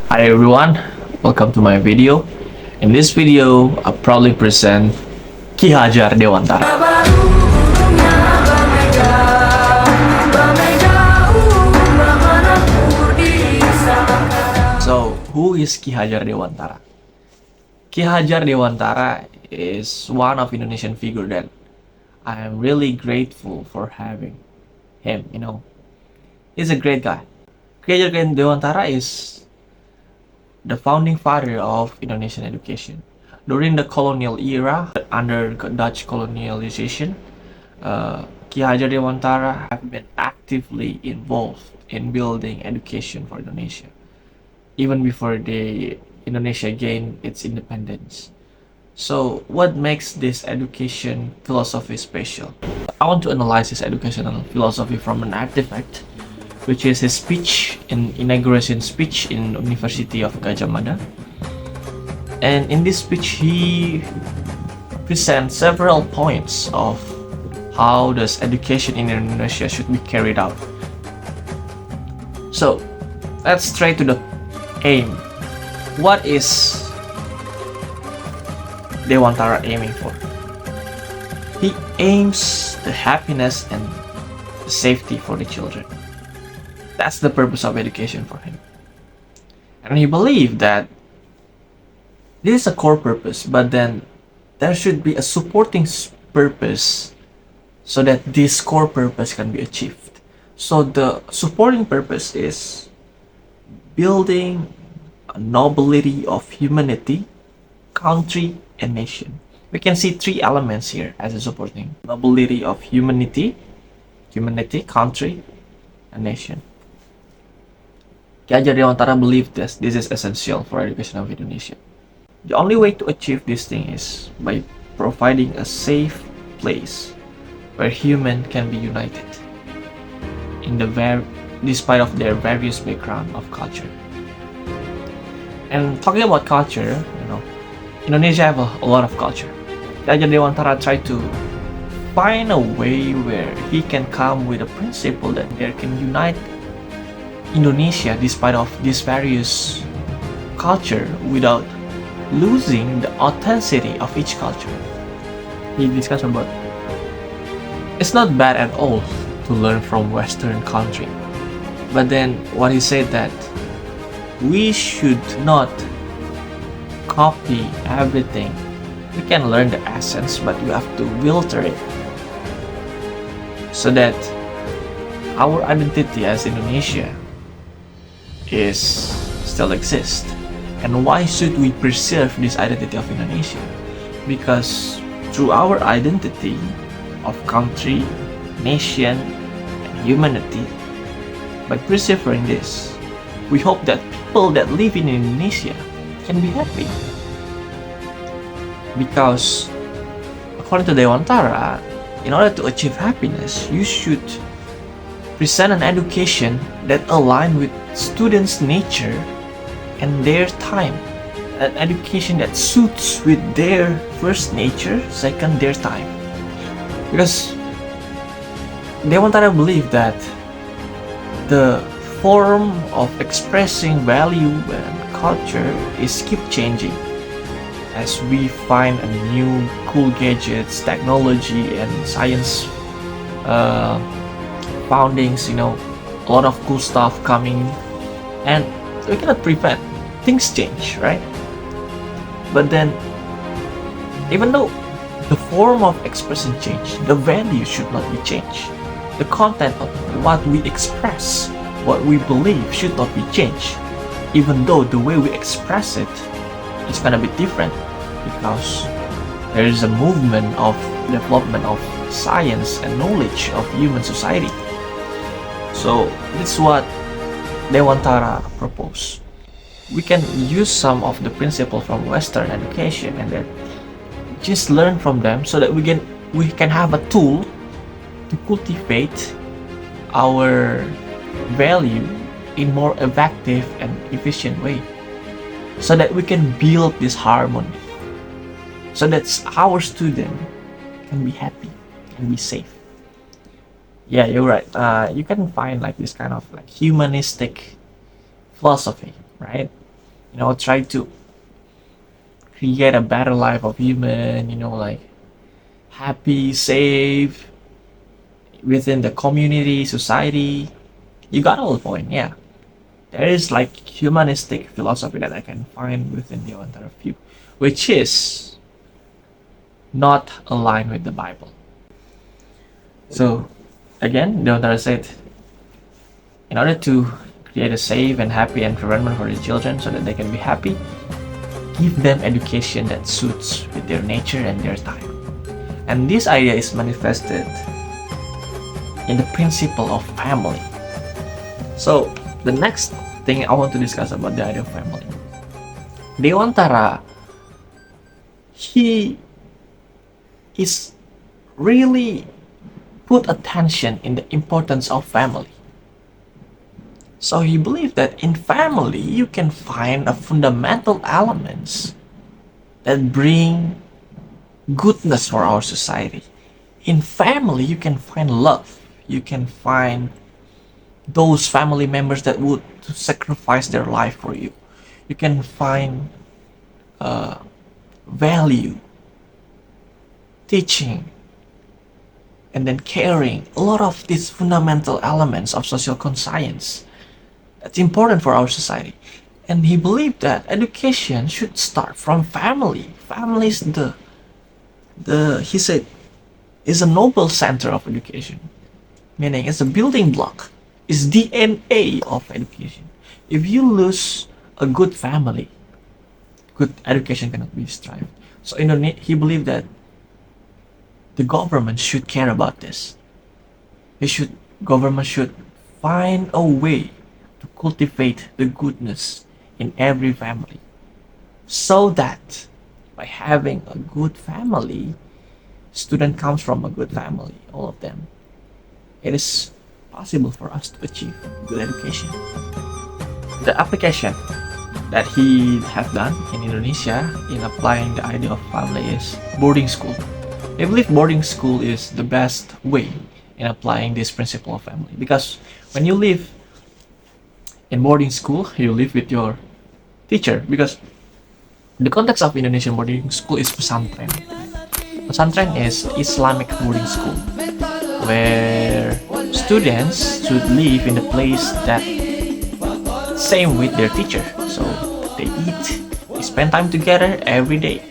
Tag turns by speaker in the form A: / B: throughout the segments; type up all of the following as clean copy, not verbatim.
A: Hi everyone, welcome to my video. In this video, I'll probably present Ki Hajar Dewantara. So, who is Ki Hajar Dewantara? Ki Hajar Dewantara is one of Indonesian figure that I am really grateful for having him. He's a great guy. Ki Hajar Dewantara is the founding father of Indonesian education. During the colonial era, under Dutch colonialization, Ki Hajar Dewantara have been actively involved in building education for Indonesia, even before Indonesia gained its independence. So, what makes this education philosophy special? I want to analyze his educational philosophy from an artifact, which is his speech, in inauguration speech in University of Gadjah Mada. And in this speech, he presents several points of how does education in Indonesia should be carried out. So, let's straight to the aim. What is Dewantara aiming for? He aims the happiness and the safety for the children. That's the purpose of education for him. And he believed that this is a core purpose, but then there should be a supporting purpose so that this core purpose can be achieved. So the supporting purpose is building a nobility of humanity, country, and nation. We can see three elements here as a supporting: nobility of humanity, country, and nation. Ki Hajar Dewantara believed this is essential for education of Indonesia. The only way to achieve this thing is by providing a safe place where humans can be united despite of their various background of culture. And talking about culture, Indonesia have a lot of culture. Ki Hajar Dewantara tried to find a way where he can come with a principle that there can unite Indonesia despite of these various culture without losing the authenticity of each culture. He discussed about it's not bad at all to learn from Western country, but then what he said that we should not copy everything. We can learn the essence, but you have to filter it so that our identity as Indonesia is still exist. And why should we preserve this identity of Indonesia? Because through our identity of country, nation, and humanity, by preserving this, we hope that people that live in Indonesia can be happy. Because according to Dewantara, in order to achieve happiness, you should present an education that align with students' nature and their time. An education that suits with their first nature, second their time. Because Dewantara believed that the form of expressing value and culture is keep changing as we find a new cool gadgets, technology, and science foundings, a lot of cool stuff coming, and we cannot prevent things change, right? But then, even though the form of expression change, the value should not be changed. The content of what we express, what we believe should not be changed, even though the way we express it is gonna be different, because there is a movement of development of science and knowledge of human society. So this is what Dewantara proposed. We can use some of the principle from Western education and then just learn from them so that we can have a tool to cultivate our value in more effective and efficient way, so that we can build this harmony, so that our student can be happy and be safe. Yeah, you're right. You can find like this kind of like humanistic philosophy, right? try to create a better life of human, like happy, safe within the community, society. You got all the point, yeah. There is like humanistic philosophy that I can find within the Dewantara view, which is not aligned with the Bible. So again, Dewantara said, in order to create a safe and happy environment for the children so that they can be happy, give them education that suits with their nature and their time. And this idea is manifested in the principle of family. So the next thing I want to discuss about the idea of family. Dewantara, he is really put attention in the importance of family. So he believed that in family you can find a fundamental elements that bring goodness for our society. In family you can find love. You can find those family members that would sacrifice their life for you. You can find value, teaching, and then caring. A lot of these fundamental elements of social conscience that's important for our society. And he believed that education should start from family. Family is he said, is a noble center of education, meaning it's a building block, it's DNA of education. If you lose a good family, good education cannot be strived. So he believed that the government should care about this. Government should find a way to cultivate the goodness in every family, so that by having a good family, student comes from a good family, all of them, it is possible for us to achieve good education. The application that he have done in Indonesia in applying the idea of family is boarding school. I believe boarding school is the best way in applying this principle of family, because when you live in boarding school, you live with your teacher, because the context of Indonesian boarding school is pesantren. Pesantren is Islamic boarding school where students should live in a place that same with their teacher. So they eat, they spend time together every day,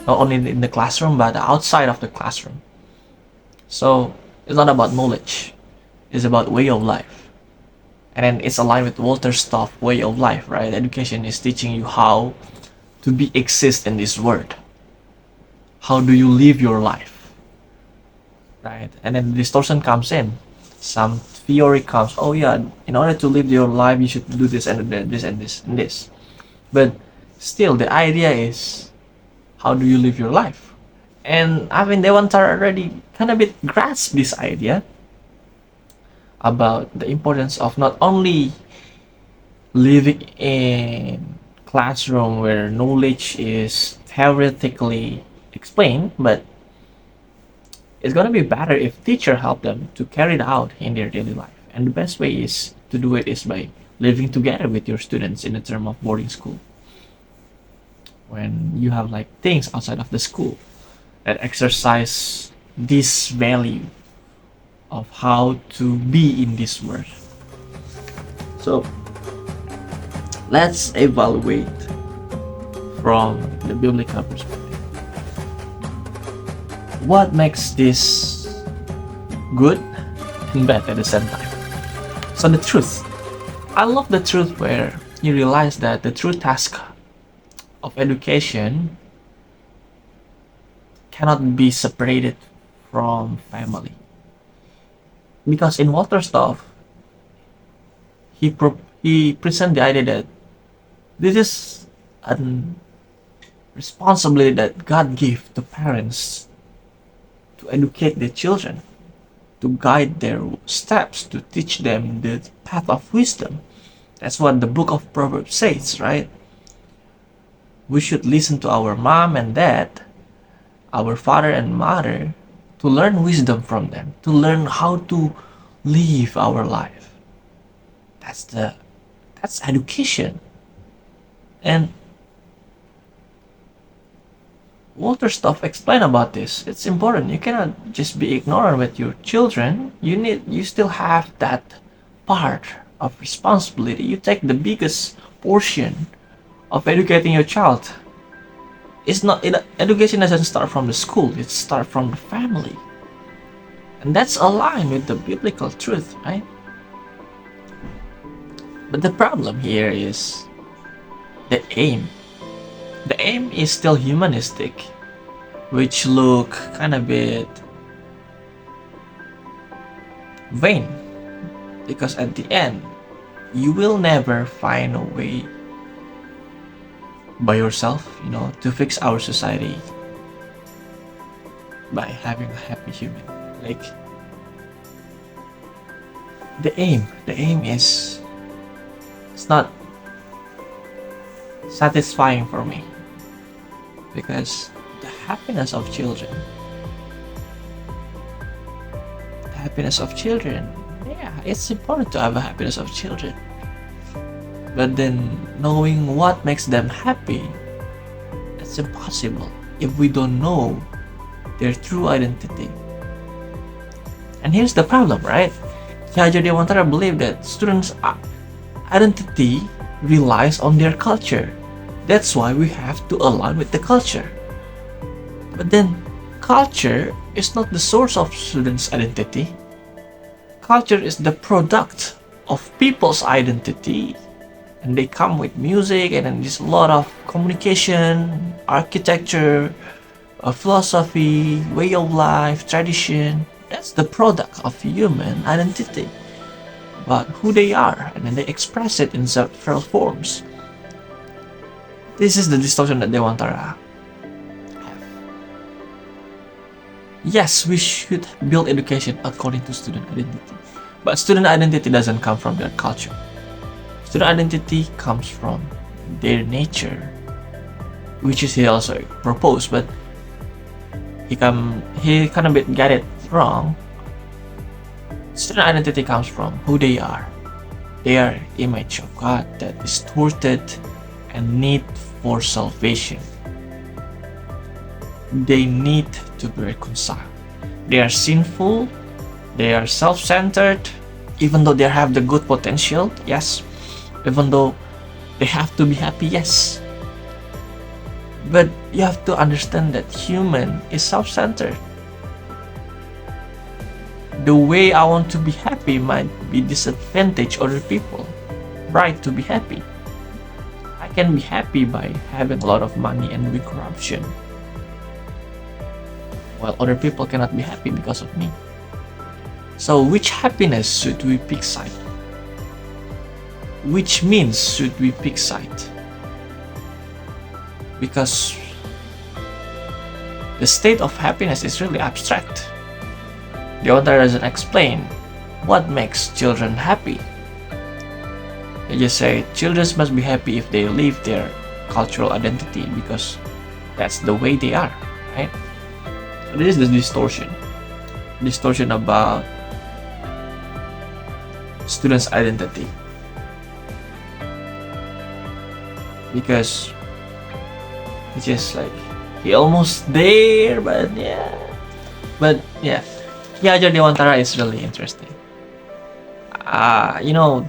A: not only in the classroom but outside of the classroom. So it's not about knowledge, it's about way of life. And then it's aligned with Walter Stoff way of life, right? Education is teaching you how to be exist in this world. How do you live your life, right? And then distortion comes in. Some theory comes, oh yeah, in order to live your life you should do this and this and this and this. But still the idea is, how do you live your life? And I mean, Dewantara already kind of bit grasped this idea about the importance of not only living in classroom where knowledge is theoretically explained, but it's going to be better if teacher help them to carry it out in their daily life. And the best way is to do it is by living together with your students in the term of boarding school, when you have like things outside of the school that exercise this value of how to be in this world. So let's evaluate from the biblical perspective. What makes this good and bad at the same time? So the truth. I love the truth where you realize that the true task of education cannot be separated from family. Because in Walter Stoff, he present the idea that this is a responsibility that God gave to parents to educate their children, to guide their steps, to teach them the path of wisdom. That's what the book of Proverbs says, right? We should listen to our mom and dad, our father and mother, to learn wisdom from them, to learn how to live our life. That's education. And Walter Stuff explained about this. It's important. You cannot just be ignorant with your children. You still have that part of responsibility. You take the biggest portion of educating your child. Education doesn't start from the school, it starts from the family. And that's aligned with the biblical truth, right? But the problem here is the aim. The aim is still humanistic, which look kind of bit vain, because at the end you will never find a way by yourself, to fix our society by having a happy human. Like, the aim is, it's not satisfying for me, because the happiness of children, yeah, it's important to have a happiness of children, but then knowing what makes them happy, that's impossible if we don't know their true identity. And here's the problem, right? Ki Hajar Dewantara believed that students' identity relies on their culture. That's why we have to align with the culture. But then, culture is not the source of students' identity. Culture is the product of people's identity. And they come with music, and then there's a lot of communication, architecture, philosophy, way of life, tradition. That's the product of human identity. But who they are, and then they express it in several forms. This is the distortion that Dewantara have. Yes, we should build education according to student identity. But student identity doesn't come from their culture. Student identity comes from their nature, which is he also proposed, but he kind of bit got it wrong. Student identity comes from who they are. They are image of God that is distorted and need for salvation. They need to be reconciled. They are sinful, they are self-centered, even though they have the good potential, yes. Even though they have to be happy, yes. But you have to understand that human is self-centered. The way I want to be happy might be disadvantage other people right to be happy. I can be happy by having a lot of money and doing corruption, while other people cannot be happy because of me. So which happiness should we pick side? Which means should we pick side? Because the state of happiness is really abstract. The author doesn't explain what makes children happy. They just say children must be happy if they live their cultural identity because that's the way they are, right? So this is the distortion about students' identity. Because it's just like he almost there, but yeah. Ki Hajar Dewantara is really interesting.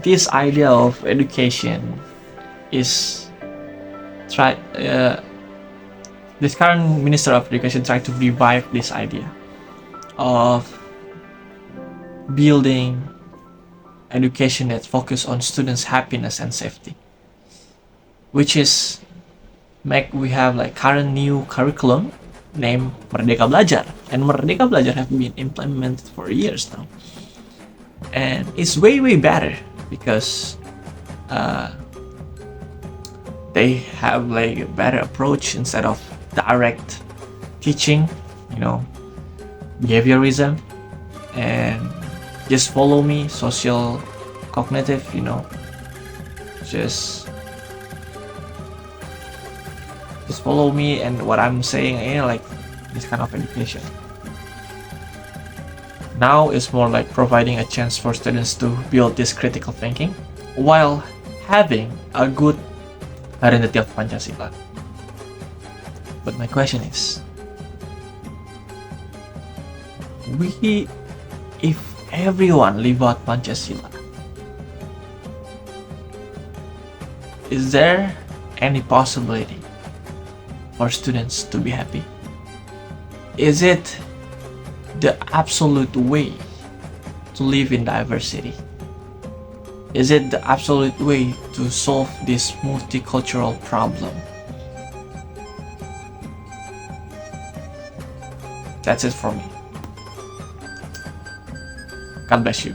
A: This idea of education is this current Minister of Education tried to revive this idea of building education that focus on students' happiness and safety, which is we have like current new curriculum named Merdeka Belajar, and Merdeka Belajar have been implemented for years now, and it's way better because they have like a better approach instead of direct teaching, behaviorism and just follow me, social cognitive, just follow me and what I'm saying, like this kind of education. Now it's more like providing a chance for students to build this critical thinking while having a good identity of Pancasila. But my question is, if everyone live out Pancasila, is there any possibility for students to be happy? Is it the absolute way to live in diversity? Is it the absolute way to solve this multicultural problem? That's it for me. God bless you.